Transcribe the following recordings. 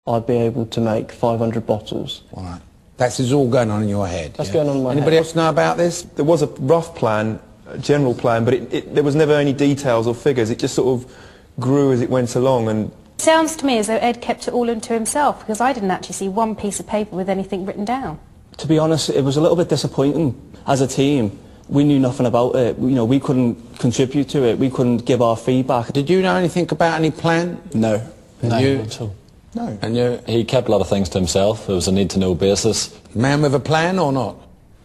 I'd be able to make 500 bottles. All right. That's all going on in your head. That's going on in my Anybody head. else know about this? There was a rough plan, a general plan, but there was never any details or figures. It just sort of grew as it went along. And it sounds to me as though Ed kept it all into himself, because I didn't actually see one piece of paper with anything written down. To be honest, it was a little bit disappointing as a team. We knew nothing about it. You know, we couldn't contribute to it. We couldn't give our feedback. Did you know anything about any plan? No. And no, you? not at all. no. And you? He kept a lot of things to himself. It was a need-to-know basis. Man with a plan or not?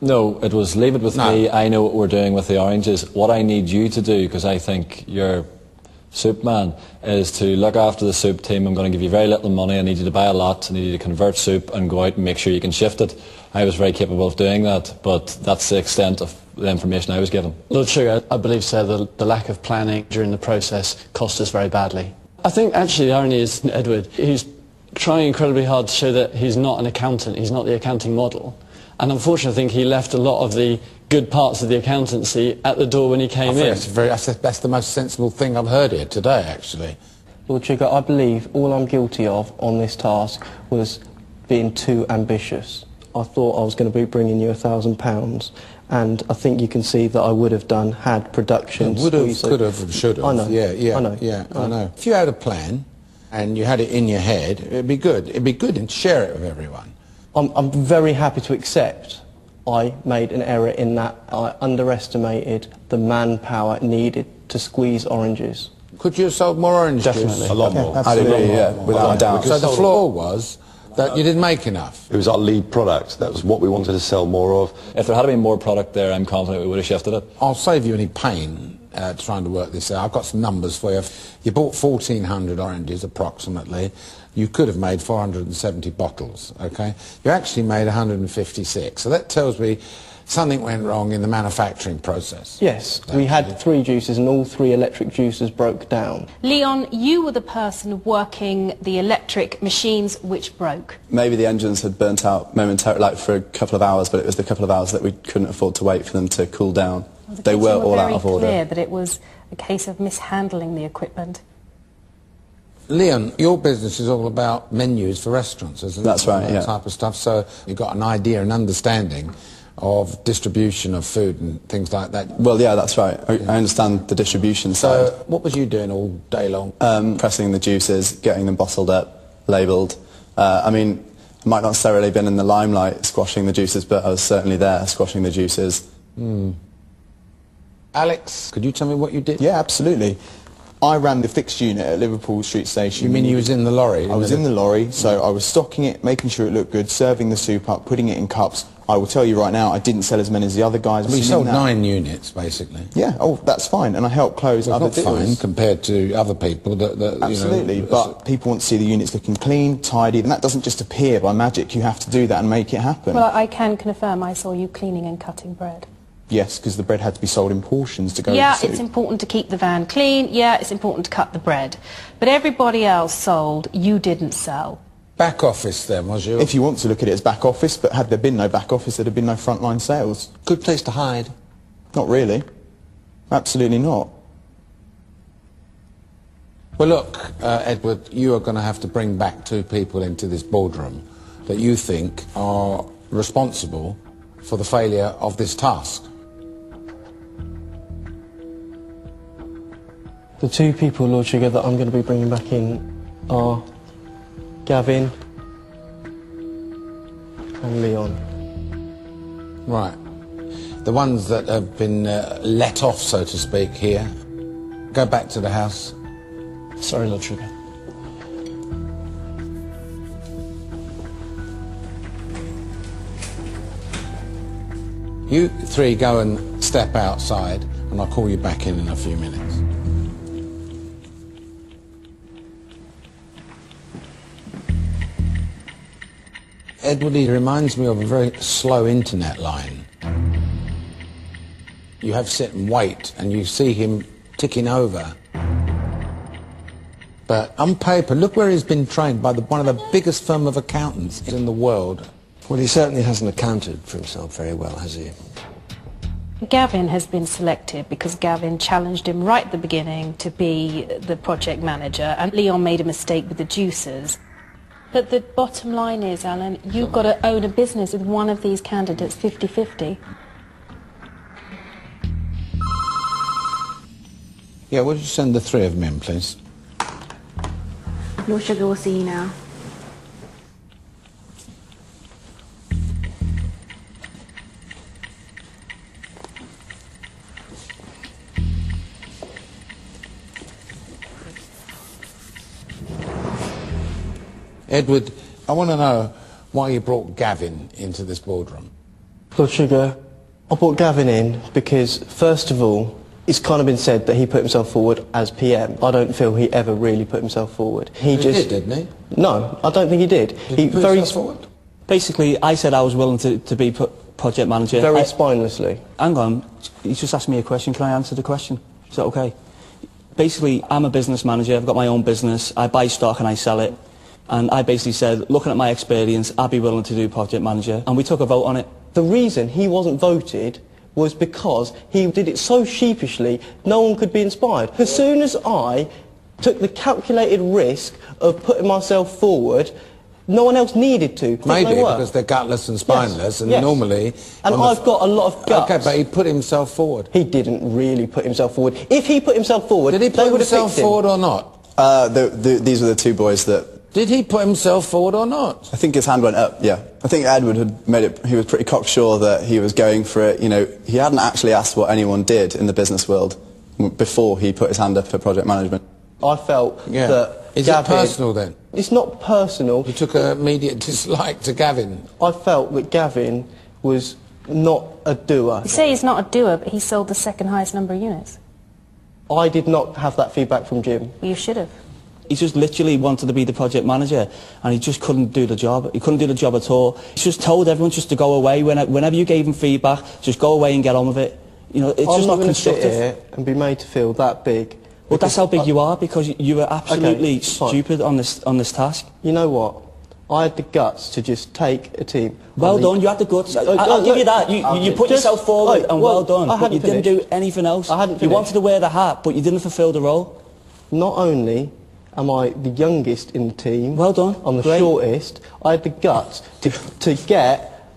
No, it was leave it with me. I know what we're doing with the oranges. What I need you to do, because I think you're soup man, is to look after the soup team. I'm going to give you very little money. I need you to buy a lot. I need you to convert soup and go out and make sure you can shift it. I was very capable of doing that, but that's the extent of the information I was given. Lord Sugar, I believe, sir, the lack of planning during the process cost us very badly. I think actually the irony is Edward, he's trying incredibly hard to show that he's not an accountant, he's not the accounting model. And unfortunately I think he left a lot of the good parts of the accountancy at the door when he came in. That's the most sensible thing I've heard here today, actually. Lord Sugar, I believe all I'm guilty of on this task was being too ambitious. I thought I was going to be bringing you £1,000, and I think you can see that I would have done had production. Would have, could have, should have. I know. Yeah, I know. Yeah, I know. If you had a plan and you had it in your head, it'd be good. It'd be good and share it with everyone. I'm very happy to accept I made an error in that I underestimated the manpower needed to squeeze oranges. Could you have sold more orange juice? Definitely. A lot more. Absolutely, yeah, without a doubt. So the flaw was that you didn't make enough. It was our lead product. That was what we wanted to sell more of. If there had been more product there, I'm confident we would have shifted it. I'll save you any pain trying to work this out. I've got some numbers for you. You bought 1,400 oranges, approximately. You could have made 470 bottles, okay? You actually made 156. So that tells me something went wrong in the manufacturing process. Yes, we had 3 juices and all 3 electric juices broke down. Leon, you were the person working the electric machines which broke. Maybe the engines had burnt out momentarily, like for a couple of hours, but it was the couple of hours that we couldn't afford to wait for them to cool down. Well, they were all out of order. Clear that it was a case of mishandling the equipment. Leon, your business is all about menus for restaurants, isn't it? That's right, yeah. That type of stuff. So you've got an idea and understanding of distribution of food and things like that. Well, yeah, that's right. I understand the distribution side. So what was you doing all day long? Pressing the juices, getting them bottled up, labelled. I mean, I might not necessarily been in the limelight squashing the juices, but I was certainly there squashing the juices. Alex, could you tell me what you did? Yeah, absolutely. I ran the fixed unit at Liverpool Street Station. You mean you was in the lorry? I was in the lorry, so I was stocking it, making sure it looked good, serving the soup up, putting it in cups. I will tell you right now, I didn't sell as many as the other guys. We sold 9 units, basically. Yeah, oh, that's fine, and I helped close other deals. Not fine compared to other people that absolutely, you know, but people want to see the units looking clean, tidy, and that doesn't just appear by magic. You have to do that and make it happen. Well, I can confirm I saw you cleaning and cutting bread. Yes, because the bread had to be sold in portions to go with Yeah, the soup. it's important to keep the van clean. Yeah, it's important to cut the bread. But everybody else sold, you didn't sell. Back office then, was you? If you want to look at it as back office, but had there been no back office, there'd have been no frontline sales. Good place to hide. Not really. Absolutely not. Well, look, Edward, you are going to have to bring back 2 people into this boardroom that you think are responsible for the failure of this task. The 2 people, Lord Sugar, that I'm going to be bringing back in are Gavin and Leon. Right. The ones that have been let off, so to speak, here. Go back to the house. Sorry, Lord Sugar. You 3 go and step outside, and I'll call you back in a few minutes. Edward, he reminds me of a very slow internet line. You have to sit and wait, and you see him ticking over. But on paper, look where he's been trained by one of the biggest firm of accountants in the world. Well, he certainly hasn't accounted for himself very well, has he? Gavin has been selected because Gavin challenged him right at the beginning to be the project manager, and Leon made a mistake with the juicers. But the bottom line is, Alan, you've got to own a business with one of these candidates 50-50. Yeah, would you send the three of them in, please? Lord Sugar will see you now. Edward, I want to know why you brought Gavin into this boardroom. Lord Sugar, I brought Gavin in because, first of all, it's kind of been said that he put himself forward as PM. I don't feel he ever really put himself forward. He just did, didn't he? No, I don't think he did. Did he put himself forward? Basically, I said I was willing to be project manager. Very spinelessly. Hang on, you just asked me a question. Can I answer the question? Is that okay? Basically, I'm a business manager. I've got my own business. I buy stock and I sell it. And I basically said, looking at my experience, I'd be willing to do project manager. And we took a vote on it. The reason he wasn't voted was because he did it so sheepishly, no one could be inspired. As soon as I took the calculated risk of putting myself forward, no one else needed to. Maybe because they're gutless and spineless, and normally... And I've got a lot of guts. OK, but he put himself forward. He didn't really put himself forward. If he put himself forward, did he put himself forward or not? These were the two boys that... Did he put himself forward or not? I think his hand went up, yeah. I think Edward had made it... He was pretty cocksure that he was going for it. You know, he hadn't actually asked what anyone did in the business world before he put his hand up for project management. I felt that Is Gavin... it personal then? It's not personal. You took an immediate dislike to Gavin? I felt that Gavin was not a doer. You say he's not a doer, but he sold the second highest number of units. I did not have that feedback from Jim. Well, you should have. He just literally wanted to be the project manager, and he just couldn't do the job. He couldn't do the job at all. He just told everyone just to go away. Whenever you gave him feedback, just go away and get on with it. You know, it's just not constructive. I'm not going to sit here and be made to feel that big. Well, that's how big you are, because you were absolutely stupid on this task. You know what? I had the guts to just take a team. Well done, you had the guts. I'll give you that. You put yourself forward, and well done, but you didn't do anything else. You wanted to wear the hat, but you didn't fulfil the role. Not only am I the youngest in the team, well done, I'm the shortest, I had the guts to get...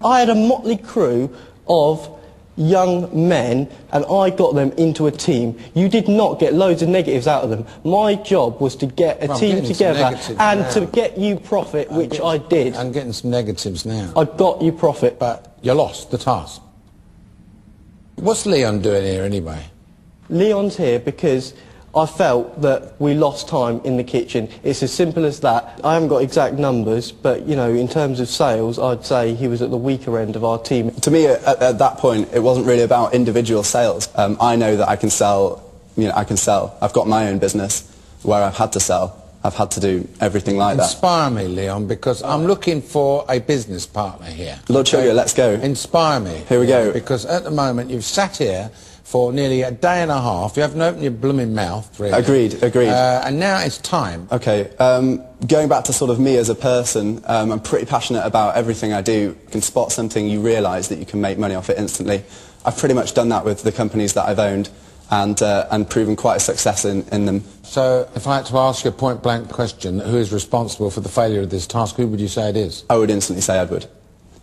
I had a motley crew of young men, and I got them into a team. You did not get loads of negatives out of them. My job was to get a team together and to get you profit, which I did. I'm getting some negatives now. I got you profit. But you lost the task. What's Leon doing here anyway? Leon's here because I felt that we lost time in the kitchen. It's as simple as that. I haven't got exact numbers, but, you know, in terms of sales, I'd say he was at the weaker end of our team. To me, at that point, it wasn't really about individual sales. I know that I can sell, I can sell. I've got my own business where I've had to sell. I've had to do everything like that. Inspire me, Leon, because I'm looking for a business partner here. Lord Sugar, let's go. Inspire me. Here we go. Because at the moment, you've sat here for nearly a day and a half. You haven't opened your blooming mouth, really. Agreed. And now it's time. Okay, going back to sort of me as a person, I'm pretty passionate about everything I do. You can spot something, you realise that you can make money off it instantly. I've pretty much done that with the companies that I've owned and proven quite a success in them. So, if I had to ask you a point-blank question, who is responsible for the failure of this task, who would you say it is? I would instantly say Edward.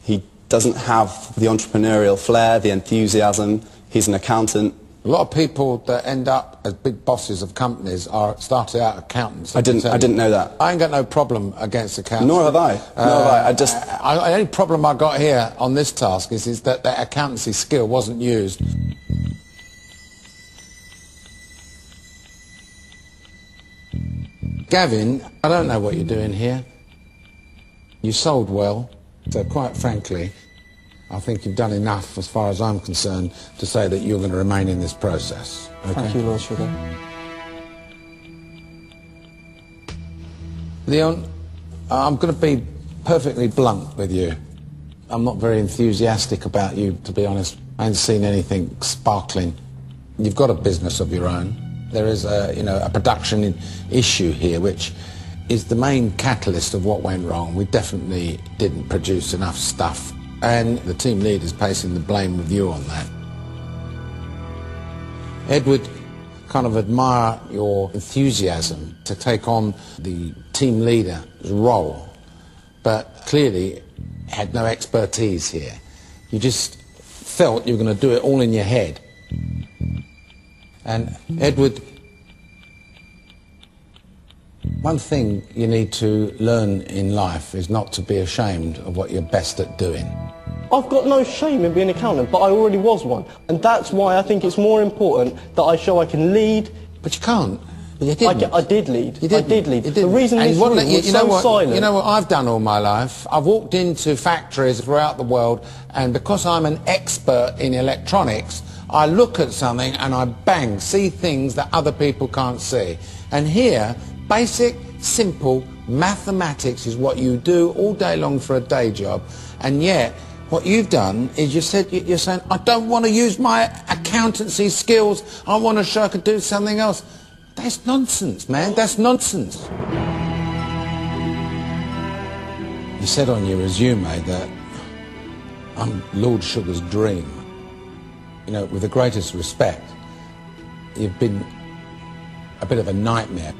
He doesn't have the entrepreneurial flair, the enthusiasm. He's an accountant. A lot of people that end up as big bosses of companies started out accountants. I didn't know that. I ain't got no problem against accountants. Nor have I. The only problem I got here on this task is that that accountancy skill wasn't used. Gavin, I don't know what you're doing here. You sold well, so quite frankly, I think you've done enough, as far as I'm concerned, to say that you're going to remain in this process. Okay? Thank you, Lord Sugar. Leon, I'm going to be perfectly blunt with you. I'm not very enthusiastic about you, to be honest. I haven't seen anything sparkling. You've got a business of your own. There is a production issue here, which is the main catalyst of what went wrong. We definitely didn't produce enough stuff. And the team leader is placing the blame with you on that. Edward, kind of admire your enthusiasm to take on the team leader's role, but clearly had no expertise here. You just felt you were going to do it all in your head. And Edward, one thing you need to learn in life is not to be ashamed of what you're best at doing. I've got no shame in being an accountant, but I already was one. And that's why I think it's more important that I show I can lead. But you can't. But you didn't. I did lead. You didn't. I did lead. You didn't. The reason this room was so silent... You know what I've done all my life? I've walked into factories throughout the world, and because I'm an expert in electronics, I look at something and I bang, see things that other people can't see. And here, basic, simple mathematics is what you do all day long for a day job, and yet what you've done is you're saying, I don't want to use my accountancy skills, I want to show I could do something else. That's nonsense, man, that's nonsense. You said on your resume that I'm Lord Sugar's dream. You know, with the greatest respect, you've been a bit of a nightmare.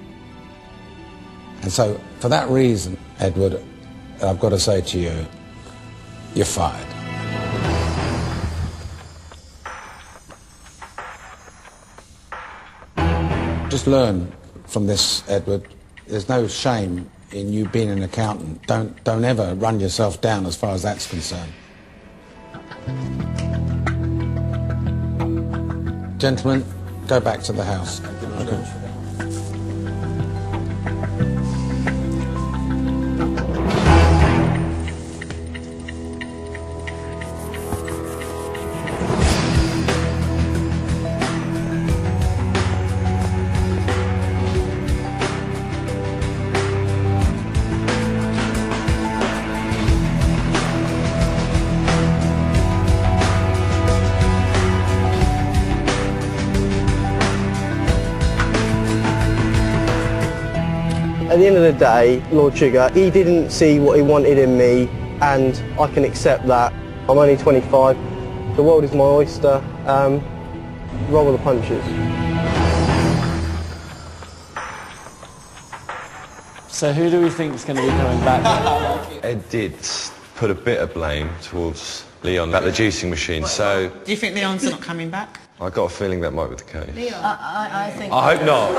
And so, for that reason, Edward, I've got to say to you, you're fired. Just learn from this, Edward. There's no shame in you being an accountant. Don't ever run yourself down as far as that's concerned. Gentlemen, go back to the house. Okay. At the end of the day, Lord Sugar, he didn't see what he wanted in me, and I can accept that. I'm only 25. The world is my oyster. Roll with the punches. So who do we think is going to be coming back? Ed did put a bit of blame towards Leon about the juicing machine, so... Do you think Leon's not coming back? I got a feeling that might be the case. Leon? I think... I hope not.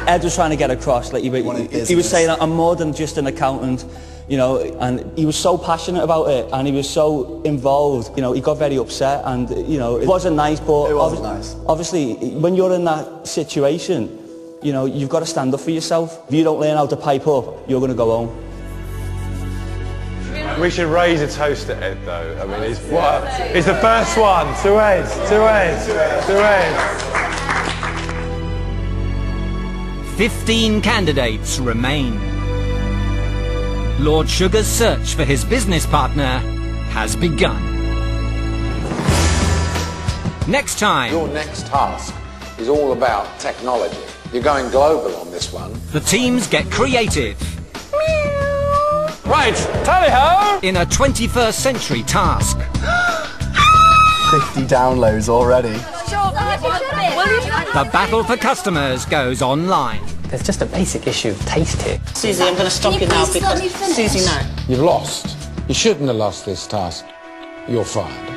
Ed was trying to get across, like he was saying, I'm more than just an accountant, you know, and he was so passionate about it, and he was so involved, you know, he got very upset, and, you know, it wasn't nice, but obviously, when you're in that situation, you know, you've got to stand up for yourself. If you don't learn how to pipe up, you're going to go home. We should raise a toast to Ed, though. I mean, it's the first one. To Ed, to Ed, to Ed. 15 candidates remain. Lord Sugar's search for his business partner has begun. Next time... Your next task is all about technology. You're going global on this one. The teams get creative. Right, tally-ho! In a 21st century task. 50 downloads already. The battle for customers goes online. There's just a basic issue of taste here. Susie, I'm going to stop you now because... Susie, no. You've lost. You shouldn't have lost this task. You're fired.